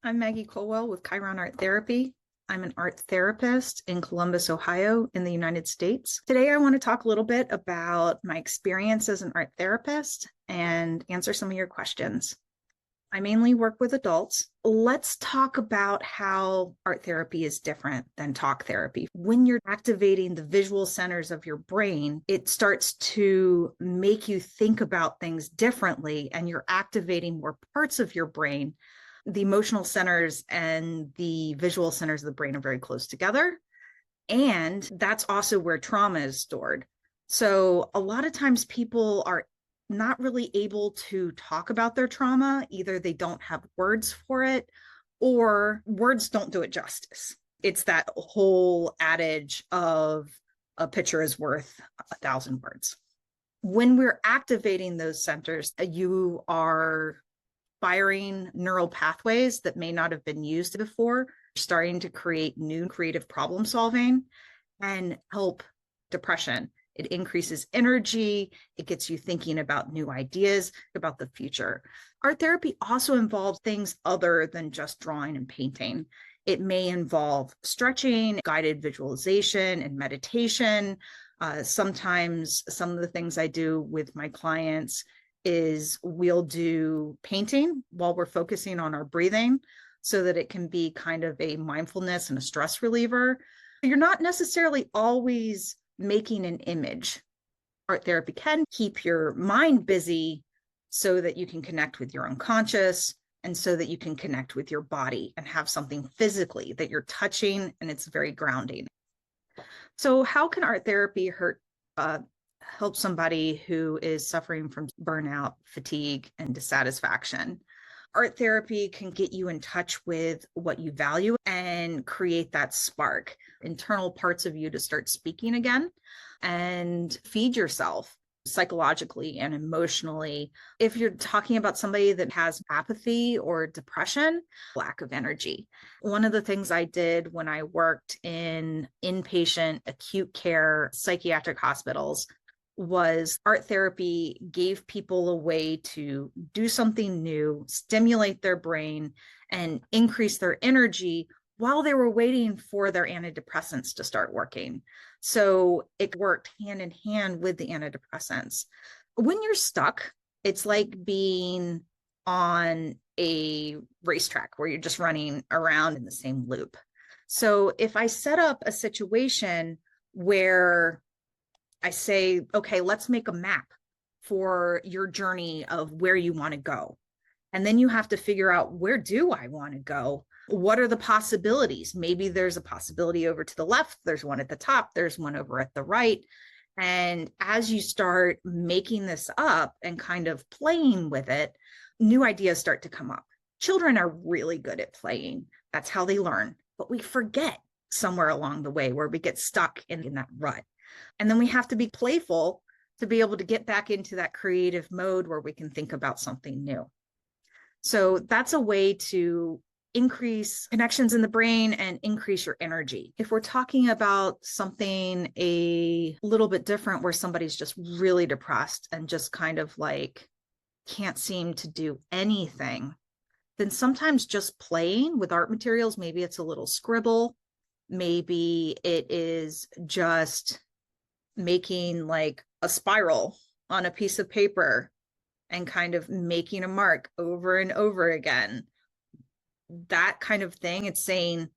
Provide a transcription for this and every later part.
I'm Maggie Colwell with Chiron Art Therapy. I'm an art therapist in Columbus, Ohio, in the United States. Today, I want to talk a little bit about my experience as an art therapist and answer some of your questions. I mainly work with adults. Let's talk about how art therapy is different than talk therapy. When you're activating the visual centers of your brain, it starts to make you think about things differently, and you're activating more parts of your brain. The emotional centers and the visual centers of the brain are very close together. And that's also where trauma is stored. So a lot of times people are not really able to talk about their trauma. Either they don't have words for it, or words don't do it justice. It's that whole adage of a picture is worth 1,000 words. When we're activating those centers, you are firing neural pathways that may not have been used before, starting to create new creative problem solving and help depression. It increases energy. It gets you thinking about new ideas, about the future. Art therapy also involves things other than just drawing and painting. It may involve stretching, guided visualization, and meditation. Sometimes some of the things I do with my clients is we'll do painting while we're focusing on our breathing so that it can be kind of a mindfulness and a stress reliever. You're not necessarily always making an image. Art therapy can keep your mind busy so that you can connect with your unconscious and so that you can connect with your body and have something physically that you're touching, and it's very grounding. So how can art therapy help somebody who is suffering from burnout, fatigue, and dissatisfaction? Art therapy can get you in touch with what you value and create that spark, internal parts of you to start speaking again and feed yourself psychologically and emotionally. If you're talking about somebody that has apathy or depression, lack of energy. One of the things I did when I worked in inpatient acute care psychiatric hospitals was art therapy gave people a way to do something new, stimulate their brain, and increase their energy while they were waiting for their antidepressants to start working. So it worked hand in hand with the antidepressants. When you're stuck, it's like being on a racetrack where you're just running around in the same loop. So if I set up a situation where I say, okay, let's make a map for your journey of where you want to go. And then you have to figure out, where do I want to go? What are the possibilities? Maybe there's a possibility over to the left. There's one at the top. There's one over at the right. And as you start making this up and kind of playing with it, new ideas start to come up. Children are really good at playing. That's how they learn. But we forget somewhere along the way where we get stuck in that rut. And then we have to be playful to be able to get back into that creative mode where we can think about something new. So that's a way to increase connections in the brain and increase your energy. If we're talking about something a little bit different where somebody's just really depressed and just kind of like can't seem to do anything, then sometimes just playing with art materials, maybe it's a little scribble, maybe it is just making like a spiral on a piece of paper and kind of making a mark over and over again. That kind of thing. It's saying,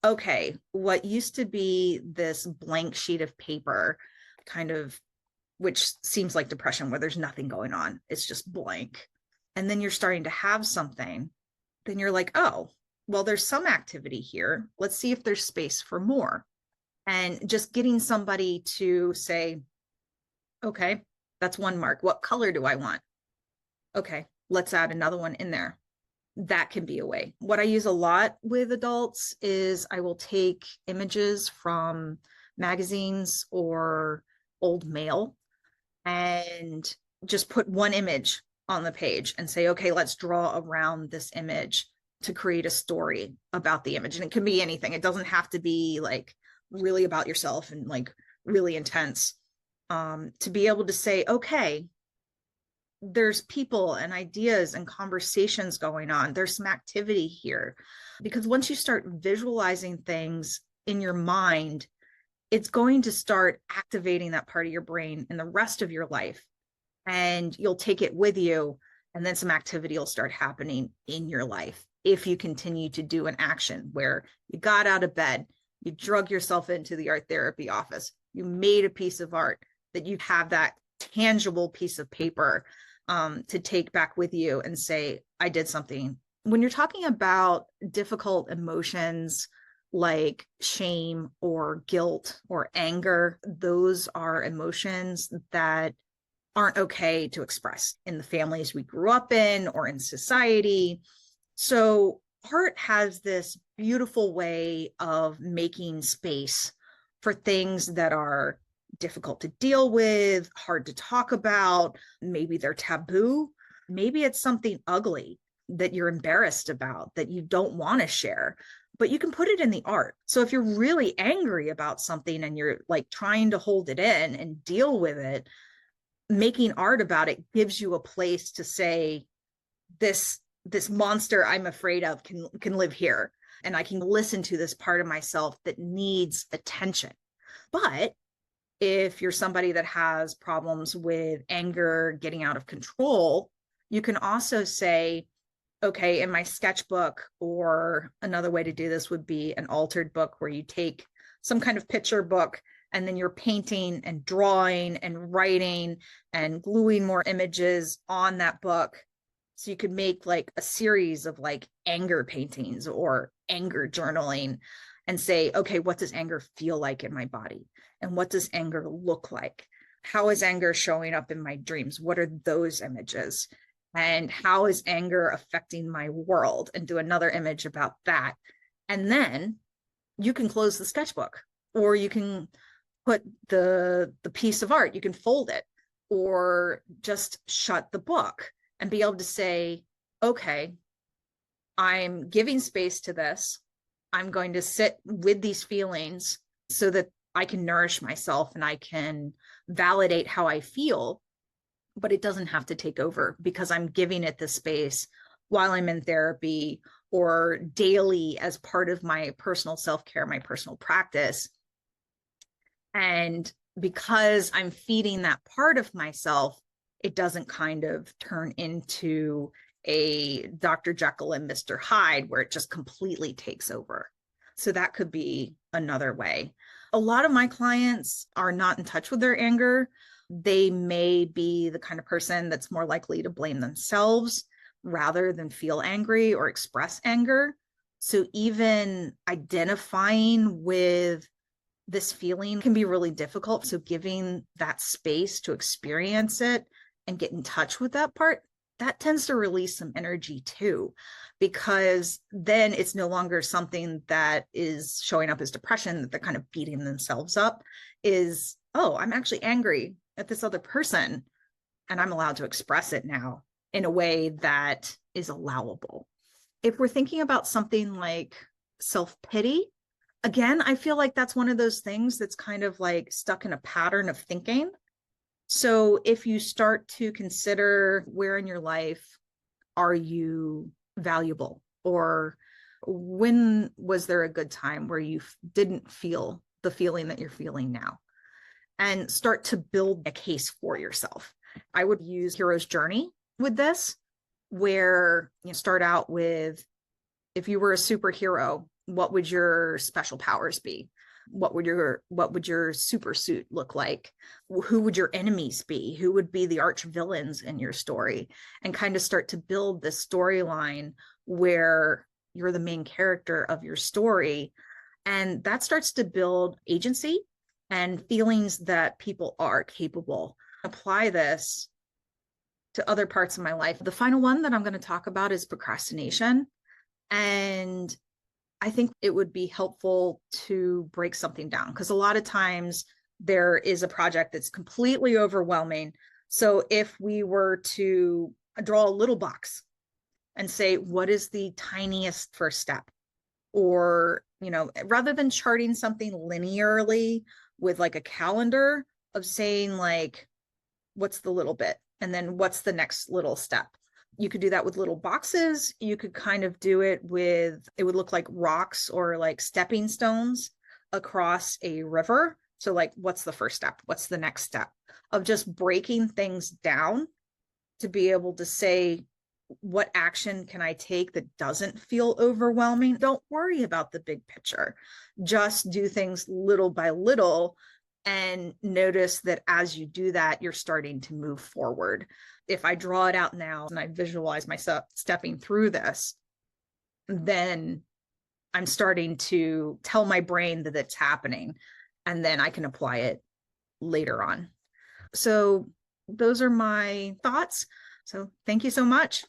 okay, what used to be this blank sheet of paper, kind of, which seems like depression where there's nothing going on, it's just blank. And then you're starting to have something, then you're like, oh, well, there's some activity here. Let's see if there's space for more. And just getting somebody to say, okay, that's one mark. What color do I want? Okay, let's add another one in there. That can be a way. What I use a lot with adults is I will take images from magazines or old mail and just put one image on the page and say, okay, let's draw around this image to create a story about the image. And it can be anything. It doesn't have to be like really about yourself and like really intense. To be able to say, okay, there's people and ideas and conversations going on. There's some activity here. Because once you start visualizing things in your mind, it's going to start activating that part of your brain in the rest of your life. And you'll take it with you. And then some activity will start happening in your life if you continue to do an action where you got out of bed, you drug yourself into the art therapy office, you made a piece of art, that you have that tangible piece of paper to take back with you and say, I did something. When you're talking about difficult emotions like shame or guilt or anger, those are emotions that aren't okay to express in the families we grew up in or in society. So art has this beautiful way of making space for things that are difficult to deal with, hard to talk about. Maybe they're taboo. Maybe it's something ugly that you're embarrassed about, that you don't want to share, but you can put it in the art. So if you're really angry about something and you're like trying to hold it in and deal with it, making art about it gives you a place to say, this monster I'm afraid of can live here, and I can listen to this part of myself that needs attention. But if you're somebody that has problems with anger getting out of control, you can also say, okay, in my sketchbook, or another way to do this would be an altered book where you take some kind of picture book and then you're painting and drawing and writing and gluing more images on that book. So you could make like a series of like anger paintings or anger journaling and say, okay, what does anger feel like in my body? And what does anger look like? How is anger showing up in my dreams? What are those images? And how is anger affecting my world? And do another image about that. And then you can close the sketchbook, or you can put the piece of art, you can fold it, or just shut the book and be able to say, okay, I'm giving space to this. I'm going to sit with these feelings so that I can nourish myself and I can validate how I feel, but it doesn't have to take over because I'm giving it the space while I'm in therapy or daily as part of my personal self-care, my personal practice. And because I'm feeding that part of myself, it doesn't kind of turn into a Dr. Jekyll and Mr. Hyde where it just completely takes over. So that could be another way. A lot of my clients are not in touch with their anger. They may be the kind of person that's more likely to blame themselves rather than feel angry or express anger. So even identifying with this feeling can be really difficult. So giving that space to experience it and get in touch with that part, that tends to release some energy too, because then it's no longer something that is showing up as depression, that they're kind of beating themselves up. Is, oh, I'm actually angry at this other person and I'm allowed to express it now in a way that is allowable. If we're thinking about something like self-pity, again, I feel like that's one of those things that's kind of like stuck in a pattern of thinking. So if you start to consider, where in your life are you valuable? Or when was there a good time where you didn't feel the feeling that you're feeling now? And start to build a case for yourself. I would use Hero's Journey with this, where you start out with, if you were a superhero, what would your special powers be? What would your super suit look like? Who would your enemies be? Who would be the arch villains in your story? And kind of start to build this storyline where you're the main character of your story. And that starts to build agency and feelings that people are capable. Apply this to other parts of my life. The final one that I'm going to talk about is procrastination. And I think it would be helpful to break something down, because a lot of times there is a project that's completely overwhelming. So if we were to draw a little box and say, what is the tiniest first step? Or, rather than charting something linearly with like a calendar, of saying like, what's the little bit? And then what's the next little step? You could do that with little boxes. You could kind of do it with, it would look like rocks or like stepping stones across a river. So, like, what's the first step? What's the next step? Of just breaking things down to be able to say, what action can I take that doesn't feel overwhelming? Don't worry about the big picture. Just do things little by little and notice that as you do that, you're starting to move forward. If I draw it out now and I visualize myself stepping through this, then I'm starting to tell my brain that it's happening, and then I can apply it later on. So those are my thoughts. So thank you so much.